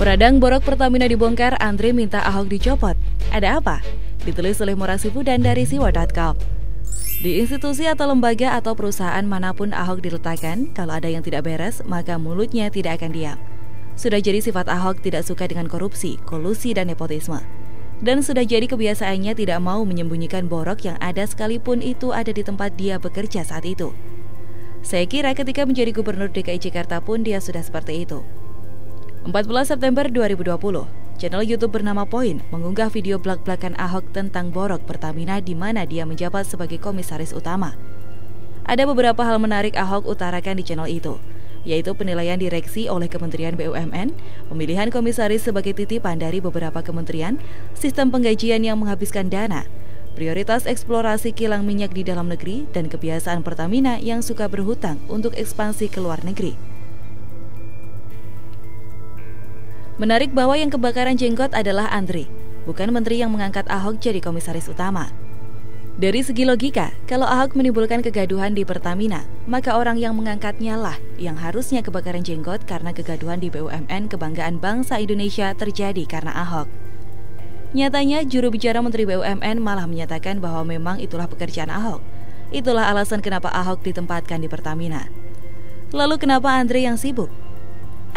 Meradang borok Pertamina dibongkar, Andre minta Ahok dicopot. Ada apa? Ditulis oleh Murasifudan dari siwa.com. Di institusi atau lembaga atau perusahaan manapun Ahok diletakkan, kalau ada yang tidak beres, maka mulutnya tidak akan diam. Sudah jadi sifat Ahok tidak suka dengan korupsi, kolusi, dan nepotisme. Dan sudah jadi kebiasaannya tidak mau menyembunyikan borok yang ada sekalipun itu ada di tempat dia bekerja saat itu. Saya kira ketika menjadi Gubernur DKI Jakarta pun dia sudah seperti itu. 14 September 2020, channel YouTube bernama Point mengunggah video blak-blakan Ahok tentang borok Pertamina di mana dia menjabat sebagai komisaris utama. Ada beberapa hal menarik Ahok utarakan di channel itu, yaitu penilaian direksi oleh Kementerian BUMN, pemilihan komisaris sebagai titipan dari beberapa kementerian, sistem penggajian yang menghabiskan dana, prioritas eksplorasi kilang minyak di dalam negeri, dan kebiasaan Pertamina yang suka berhutang untuk ekspansi ke luar negeri. Menarik bahwa yang kebakaran jenggot adalah Andre, bukan menteri yang mengangkat Ahok jadi komisaris utama. Dari segi logika, kalau Ahok menimbulkan kegaduhan di Pertamina, maka orang yang mengangkatnya lah yang harusnya kebakaran jenggot karena kegaduhan di BUMN kebanggaan bangsa Indonesia terjadi karena Ahok. Nyatanya, juru bicara Menteri BUMN malah menyatakan bahwa memang itulah pekerjaan Ahok. Itulah alasan kenapa Ahok ditempatkan di Pertamina. Lalu kenapa Andre yang sibuk?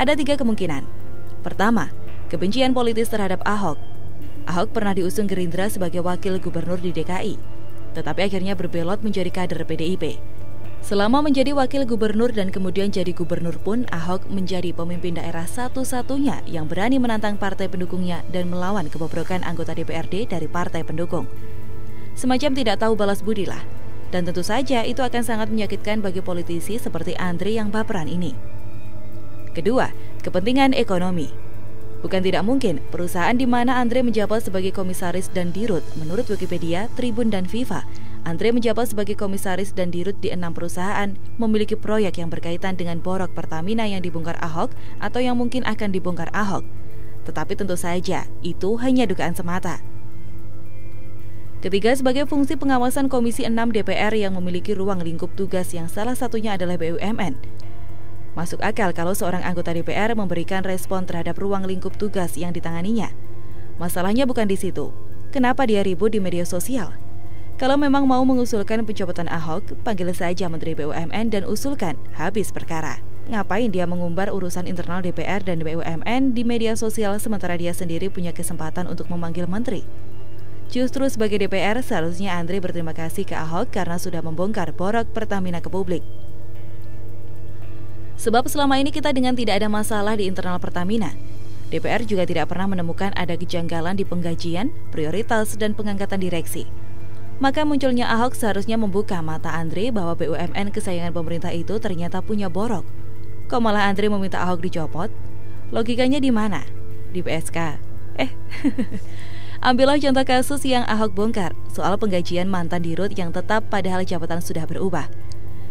Ada 3 kemungkinan. Pertama, kebencian politis terhadap Ahok. Ahok pernah diusung Gerindra sebagai wakil gubernur di DKI, tetapi akhirnya berbelot menjadi kader PDIP. Selama menjadi wakil gubernur dan kemudian jadi gubernur pun, Ahok menjadi pemimpin daerah satu-satunya yang berani menantang partai pendukungnya dan melawan kebobrokan anggota DPRD dari partai pendukung. Semacam tidak tahu balas budi lah. Dan tentu saja itu akan sangat menyakitkan bagi politisi seperti Andre yang baperan ini. Kedua, kepentingan ekonomi. Bukan tidak mungkin perusahaan di mana Andre menjabat sebagai komisaris dan dirut, menurut Wikipedia, Tribun, dan FIFA, Andre menjabat sebagai komisaris dan dirut di 6 perusahaan, memiliki proyek yang berkaitan dengan borok Pertamina yang dibongkar Ahok atau yang mungkin akan dibongkar Ahok. Tetapi tentu saja, itu hanya dugaan semata. Ketiga, sebagai fungsi pengawasan Komisi 6 DPR yang memiliki ruang lingkup tugas yang salah satunya adalah BUMN. Masuk akal kalau seorang anggota DPR memberikan respon terhadap ruang lingkup tugas yang ditanganinya. Masalahnya bukan di situ. Kenapa dia ribut di media sosial? Kalau memang mau mengusulkan pencopotan Ahok, panggil saja Menteri BUMN dan usulkan, habis perkara. Ngapain dia mengumbar urusan internal DPR dan BUMN di media sosial sementara dia sendiri punya kesempatan untuk memanggil menteri? Justru sebagai DPR, seharusnya Andre berterima kasih ke Ahok karena sudah membongkar borok Pertamina ke publik. Sebab selama ini kita dengan tidak ada masalah di internal Pertamina. DPR juga tidak pernah menemukan ada kejanggalan di penggajian, prioritas, dan pengangkatan direksi. Maka munculnya Ahok seharusnya membuka mata Andre bahwa BUMN kesayangan pemerintah itu ternyata punya borok. Kok malah Andre meminta Ahok dicopot? Logikanya di mana? Di PSK. Ambillah contoh kasus yang Ahok bongkar, soal penggajian mantan dirut yang tetap padahal jabatan sudah berubah.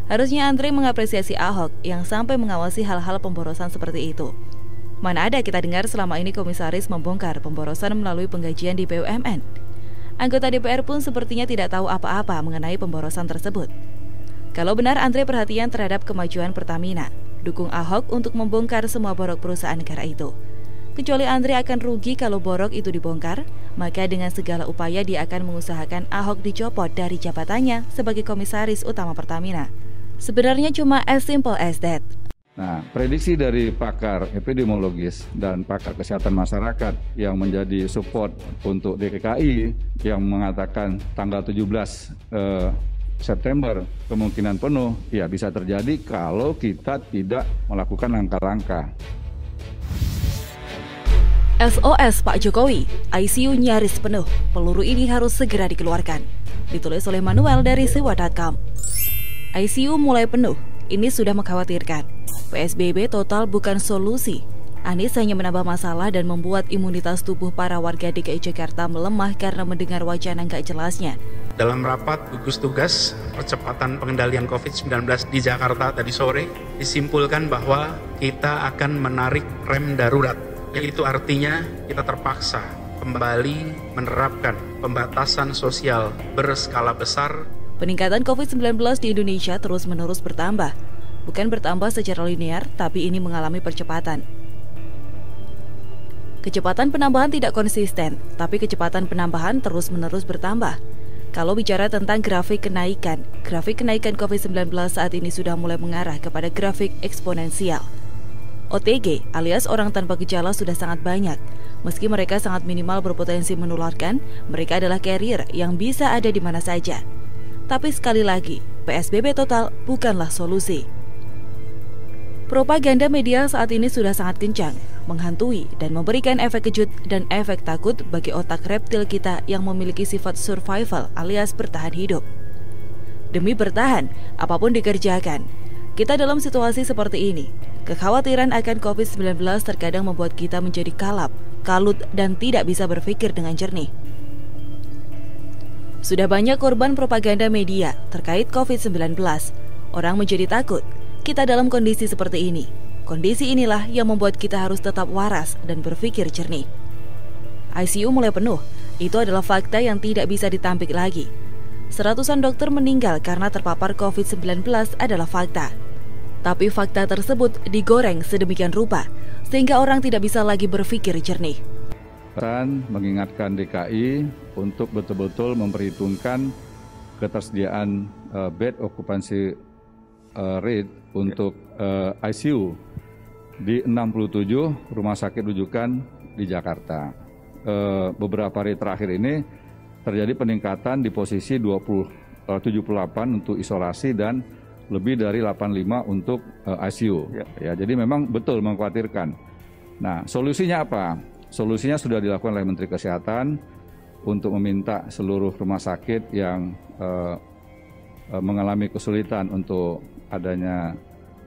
Harusnya Andre mengapresiasi Ahok yang sampai mengawasi hal-hal pemborosan seperti itu. Mana ada kita dengar selama ini komisaris membongkar pemborosan melalui penggajian di BUMN. Anggota DPR pun sepertinya tidak tahu apa-apa mengenai pemborosan tersebut. Kalau benar Andre perhatian terhadap kemajuan Pertamina, dukung Ahok untuk membongkar semua borok perusahaan negara itu. Kecuali Andre akan rugi kalau borok itu dibongkar, maka dengan segala upaya dia akan mengusahakan Ahok dicopot dari jabatannya sebagai komisaris utama Pertamina. Sebenarnya cuma as simple as that. Nah, prediksi dari pakar epidemiologis dan pakar kesehatan masyarakat yang menjadi support untuk DKI yang mengatakan tanggal 17 September kemungkinan penuh, ya bisa terjadi kalau kita tidak melakukan langkah-langkah. SOS Pak Jokowi, ICU nyaris penuh, peluru ini harus segera dikeluarkan. Ditulis oleh Manuel dari siwa.com. ICU mulai penuh, ini sudah mengkhawatirkan. PSBB total bukan solusi. Anies hanya menambah masalah dan membuat imunitas tubuh para warga DKI Jakarta melemah karena mendengar wacana nggak jelasnya. Dalam rapat gugus tugas percepatan pengendalian COVID-19 di Jakarta tadi sore, disimpulkan bahwa kita akan menarik rem darurat, yaitu artinya kita terpaksa kembali menerapkan pembatasan sosial berskala besar. Peningkatan COVID-19 di Indonesia terus-menerus bertambah. Bukan bertambah secara linear, tapi ini mengalami percepatan. Kecepatan penambahan tidak konsisten, tapi kecepatan penambahan terus-menerus bertambah. Kalau bicara tentang grafik kenaikan COVID-19 saat ini sudah mulai mengarah kepada grafik eksponensial. OTG alias orang tanpa gejala sudah sangat banyak. Meski mereka sangat minimal berpotensi menularkan, mereka adalah carrier yang bisa ada di mana saja. Tapi sekali lagi, PSBB total bukanlah solusi. Propaganda media saat ini sudah sangat kencang, menghantui dan memberikan efek kejut dan efek takut bagi otak reptil kita yang memiliki sifat survival alias bertahan hidup. Demi bertahan, apapun dikerjakan. Kita dalam situasi seperti ini, kekhawatiran akan COVID-19 terkadang membuat kita menjadi kalap, kalut, dan tidak bisa berpikir dengan jernih. Sudah banyak korban propaganda media terkait COVID-19. Orang menjadi takut. Kita dalam kondisi seperti ini. Kondisi inilah yang membuat kita harus tetap waras dan berpikir jernih. ICU mulai penuh. Itu adalah fakta yang tidak bisa ditampik lagi. Seratusan dokter meninggal karena terpapar COVID-19 adalah fakta. Tapi fakta tersebut digoreng sedemikian rupa sehingga orang tidak bisa lagi berpikir jernih. Dan mengingatkan DKI untuk betul-betul memperhitungkan ketersediaan bed occupancy rate untuk ICU di 67 rumah sakit rujukan di Jakarta. Beberapa hari terakhir ini terjadi peningkatan di posisi 78 untuk isolasi dan lebih dari 85 untuk ICU. Ya, jadi memang betul mengkhawatirkan. Nah, solusinya apa? Solusinya sudah dilakukan oleh Menteri Kesehatan untuk meminta seluruh rumah sakit yang mengalami kesulitan untuk adanya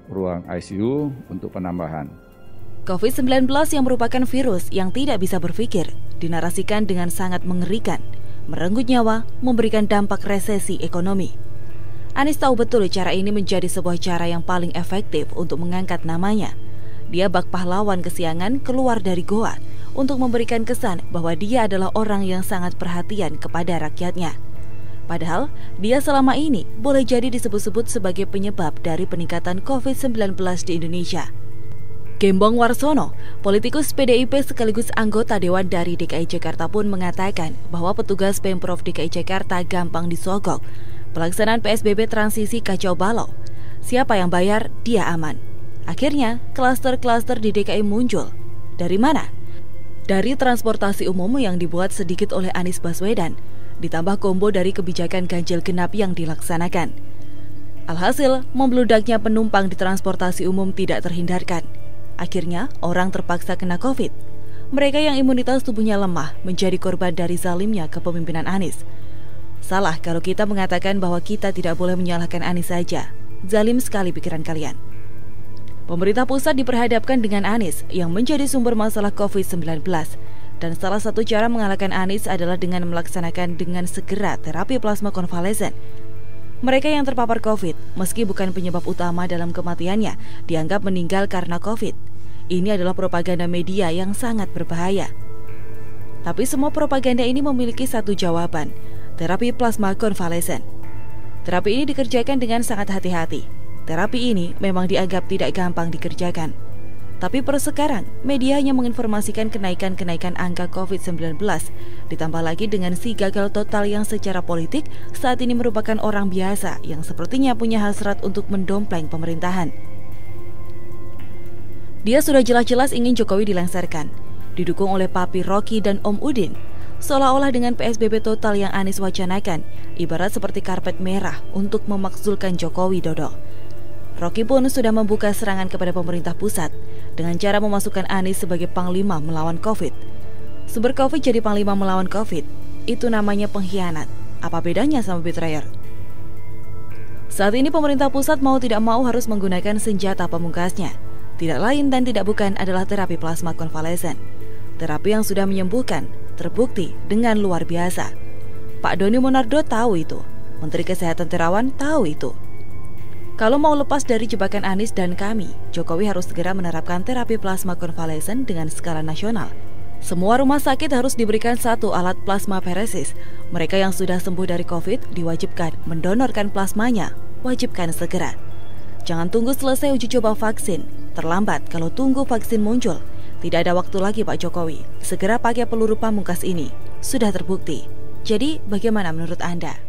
ruang ICU untuk penambahan. COVID-19 yang merupakan virus yang tidak bisa berpikir, dinarasikan dengan sangat mengerikan, merenggut nyawa, memberikan dampak resesi ekonomi. Anies tahu betul cara ini menjadi sebuah cara yang paling efektif untuk mengangkat namanya. Dia bak pahlawan kesiangan keluar dari goa untuk memberikan kesan bahwa dia adalah orang yang sangat perhatian kepada rakyatnya. Padahal, dia selama ini boleh jadi disebut-sebut sebagai penyebab dari peningkatan COVID-19 di Indonesia. Gembong Warsono, politikus PDIP sekaligus anggota Dewan dari DKI Jakarta pun mengatakan bahwa petugas Pemprov DKI Jakarta gampang disogok. Pelaksanaan PSBB transisi kacau balau. Siapa yang bayar, dia aman. Akhirnya, klaster-klaster di DKI muncul. Dari mana? Dari transportasi umum yang dibuat sedikit oleh Anies Baswedan, ditambah kombo dari kebijakan ganjil genap yang dilaksanakan. Alhasil, membludaknya penumpang di transportasi umum tidak terhindarkan. Akhirnya, orang terpaksa kena COVID. Mereka yang imunitas tubuhnya lemah menjadi korban dari zalimnya kepemimpinan Anies. Salah kalau kita mengatakan bahwa kita tidak boleh menyalahkan Anies saja. Zalim sekali pikiran kalian. Pemerintah pusat diperhadapkan dengan Anies yang menjadi sumber masalah COVID-19. Dan salah satu cara mengalahkan Anies adalah dengan melaksanakan dengan segera terapi plasma konvalesen. Mereka yang terpapar COVID, meski bukan penyebab utama dalam kematiannya, dianggap meninggal karena COVID. Ini adalah propaganda media yang sangat berbahaya. Tapi semua propaganda ini memiliki satu jawaban, terapi plasma konvalesen. Terapi ini dikerjakan dengan sangat hati-hati. Terapi ini memang dianggap tidak gampang dikerjakan. Tapi per sekarang, media hanya menginformasikan kenaikan angka COVID-19, ditambah lagi dengan si gagal total yang secara politik saat ini merupakan orang biasa yang sepertinya punya hasrat untuk mendompleng pemerintahan. Dia sudah jelas-jelas ingin Jokowi dilengsarkan, didukung oleh Papi Rocky dan Om Udin, seolah-olah dengan PSBB total yang Anies wacanakan, ibarat seperti karpet merah untuk memakzulkan Jokowi dodol. Rocky pun sudah membuka serangan kepada pemerintah pusat dengan cara memasukkan Anies sebagai panglima melawan COVID. Sumber COVID jadi panglima melawan COVID, itu namanya pengkhianat. Apa bedanya sama betrayer? Saat ini pemerintah pusat mau tidak mau harus menggunakan senjata pamungkasnya. Tidak lain dan tidak bukan adalah terapi plasma konvalesen. Terapi yang sudah menyembuhkan, terbukti dengan luar biasa. Pak Doni Monardo tahu itu. Menteri Kesehatan Terawan tahu itu. Kalau mau lepas dari jebakan Anies dan kami, Jokowi harus segera menerapkan terapi plasma konvalesen dengan skala nasional. Semua rumah sakit harus diberikan satu alat plasma paresis. Mereka yang sudah sembuh dari COVID diwajibkan mendonorkan plasmanya, wajibkan segera. Jangan tunggu selesai uji coba vaksin. Terlambat kalau tunggu vaksin muncul. Tidak ada waktu lagi Pak Jokowi, segera pakai peluru pamungkas ini. Sudah terbukti. Jadi bagaimana menurut Anda?